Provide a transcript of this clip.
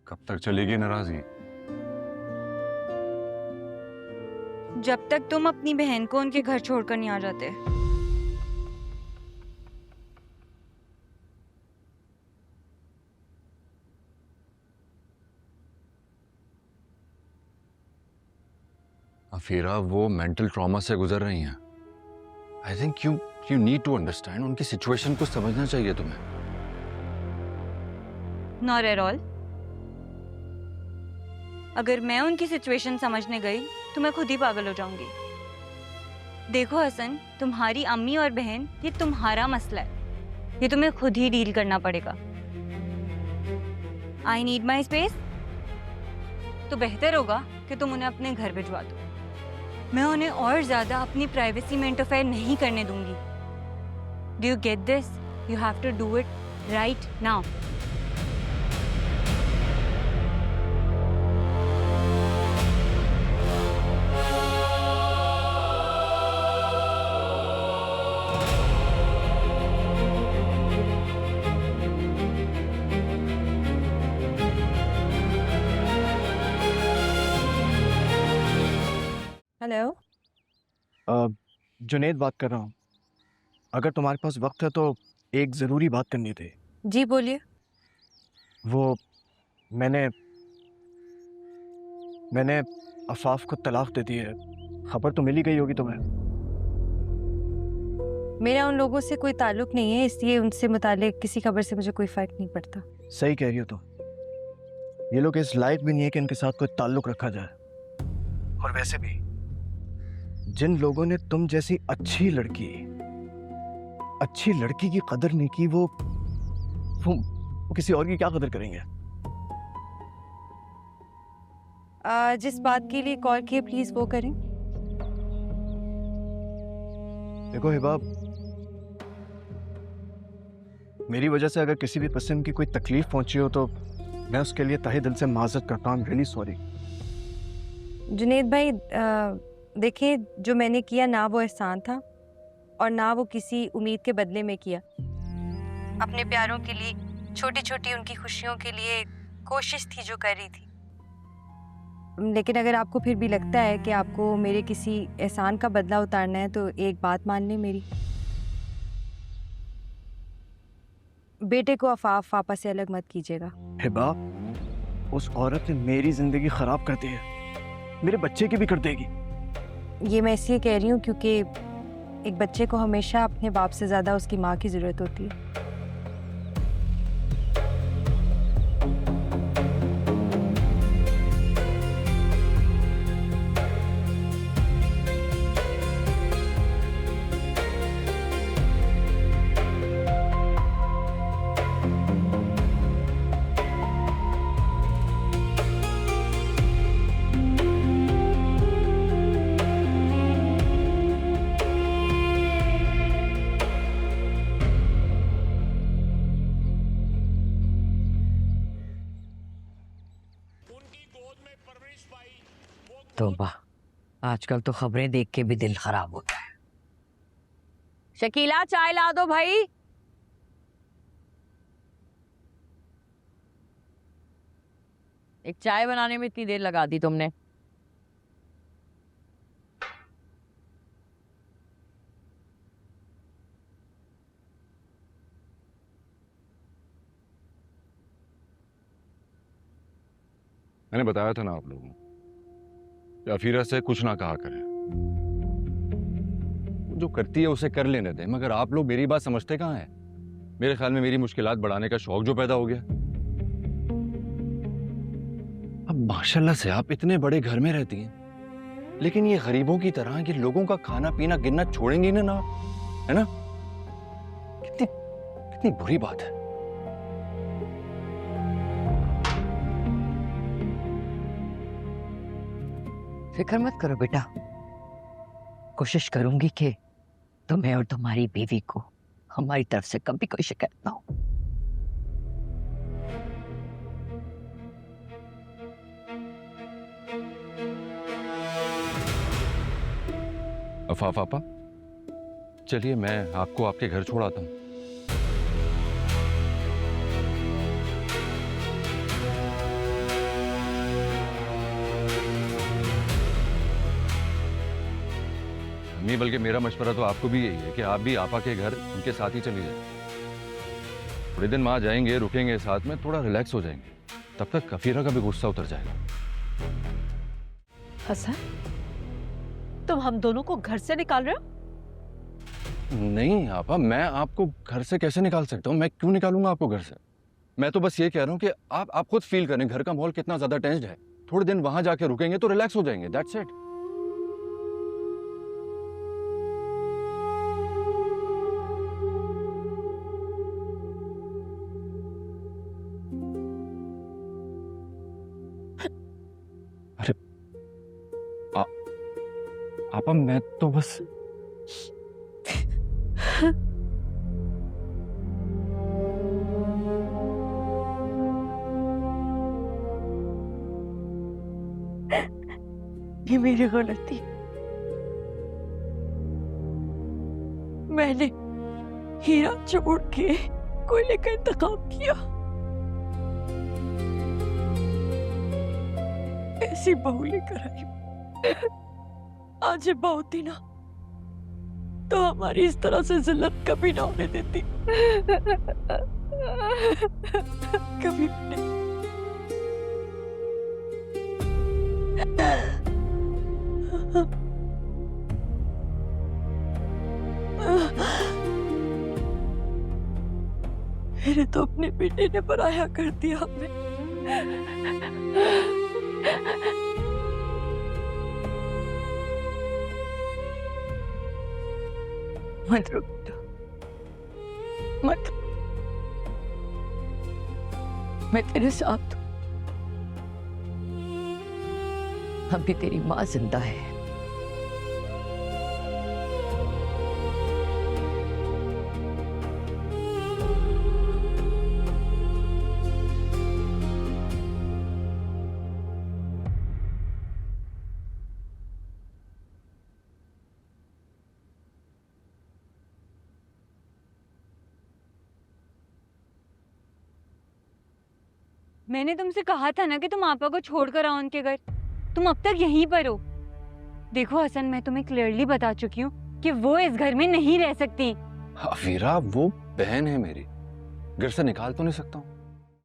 कब तक चलेगी नाराजगी? जब तक तुम अपनी बहन को उनके घर छोड़कर नहीं आ जाते। अफीरा वो मेंटल ट्रॉमा से गुजर रही हैं। I think you need to understand, उनकी सिचुएशन को समझना चाहिए तुम्हें। Not at all. अगर मैं उनकी सिचुएशन समझने गई तो मैं खुद ही पागल हो जाऊंगी। देखो हसन, तुम्हारी अम्मी और बहन ये तुम्हारा मसला है, ये तुम्हें खुद ही डील करना पड़ेगा। आई नीड माई स्पेस, तो बेहतर होगा कि तुम उन्हें अपने घर भिजवा दो। मैं उन्हें और ज्यादा अपनी प्राइवेसी में इंटरफेयर नहीं करने दूंगी। Do you get this? You have to do it right now. Hello, Junaid बात कर रहा हूँ। अगर तुम्हारे पास वक्त है तो एक ज़रूरी बात करनी थी। जी बोलिए। वो मैंने अफाफ को तलाक दे दी है। खबर तो मिल ही गई होगी तुम्हें। मेरा उन लोगों से कोई ताल्लुक नहीं है, इसलिए उनसे मुतालिक किसी खबर से मुझे कोई फ़र्क नहीं पड़ता। सही कह रही हो तुम। ये लोग इस लायक भी नहीं है कि इनके साथ कोई ताल्लुक रखा जाए। और वैसे भी जिन लोगों ने तुम जैसी अच्छी लड़की की कदर नहीं की, वो किसी और की क्या कदर करेंगे? जिस बात के लिए कॉल किए प्लीज़ वो करें। देखो हिबा, मेरी वजह से अगर किसी भी किस्म की कोई तकलीफ पहुंची हो तो मैं उसके लिए तहे दिल से माजरत करता हूँ। Really sorry. जुनेद भाई, देखिए, जो मैंने किया ना वो एहसान था और ना वो किसी उम्मीद के बदले में किया। अपने प्यारों के लिए, छोटी छोटी उनकी खुशियों के लिए कोशिश थी जो कर रही थी। लेकिन अगर आपको फिर भी लगता है कि आपको मेरे किसी एहसान का बदला उतारना है तो एक बात मान लें मेरी। बेटे को अफाफ पापा से अलग मत कीजिएगा। हिबा, उस औरत ने मेरी जिंदगी खराब कर दी है, मेरे बच्चे की भी कर देगी। ये मैं इसलिए कह रही हूँ क्योंकि एक बच्चे को हमेशा अपने बाप से ज़्यादा उसकी माँ की ज़रूरत होती है। तौबा, आजकल तो खबरें देख के भी दिल खराब होता है। शकीला, चाय ला दो भाई। एक चाय बनाने में इतनी देर लगा दी तुमने। मैंने बताया था ना आप लोगों को, अफीरा से कुछ ना कहा करें। जो करती है उसे कर लेने दें, मगर आप लोग मेरी बात समझते कहाँ हैं? मेरे ख्याल में मेरी मुश्किलात बढ़ाने का शौक जो पैदा हो गया। अब माशाल्लाह से आप इतने बड़े घर में रहती हैं, लेकिन ये गरीबों की तरह कि लोगों का खाना पीना गिनना छोड़ेंगी ना, है ना? कितनी बुरी बात है। फिक्र मत करो बेटा, कोशिश करूंगी कि तुम्हें और तुम्हारी बीवी को हमारी तरफ से कभी कोई शिकायत ना हो। अफाफ आपा, चलिए मैं आपको आपके घर छोड़ाता हूँ। नहीं, बल्कि मेरा मशवरा तो आपको भी यही है कि आप भी आपा के घर उनके साथ ही चली जाए। थोड़े दिन वहां जाएंगे, रुकेंगे साथ में, थोड़ा रिलैक्स हो जाएंगे। तब तक कफीरा का भी गुस्सा उतर जाएगा। हसन, तुम हम दोनों को घर से निकाल रहे हो? नहीं आपा, मैं आपको घर से कैसे निकाल सकता हूँ? मैं क्यों निकालूंगा आपको घर से? मैं तो बस ये कह रहा हूँ कि आप खुद फील करें घर का माहौल कितना ज्यादा टेंस्ड है। थोड़े दिन वहां जाके रुकेंगे तो रिलैक्स हो जाएंगे, दैट्स इट। अरे आपा, मैं तो बस ये मेरी गलती। मैंने हीरा छोड़ के कोयले का इंतखाब किया। ऐसी बहू लेकर आई। आज ये बहू थी ना, तो हमारी इस तरह से जिल्लत कभी ना होने देती। कभी भी नहीं। मेरे तो अपने बेटे ने पराया कर दिया हमें। मत रो बेटा, मत। मैं तेरे साथ हूं। अभी तेरी माँ जिंदा है। मैंने तुमसे कहा था ना कि तुम आपा को छोड़कर आओ उनके घर। तुम अब तक यहीं पर हो। देखो हसन, मैं तुम्हें क्लियरली बता चुकी हूँ कि वो इस घर में नहीं रह सकती। अफीरा वो बहन है मेरी, घर से निकाल तो नहीं सकता हूँ।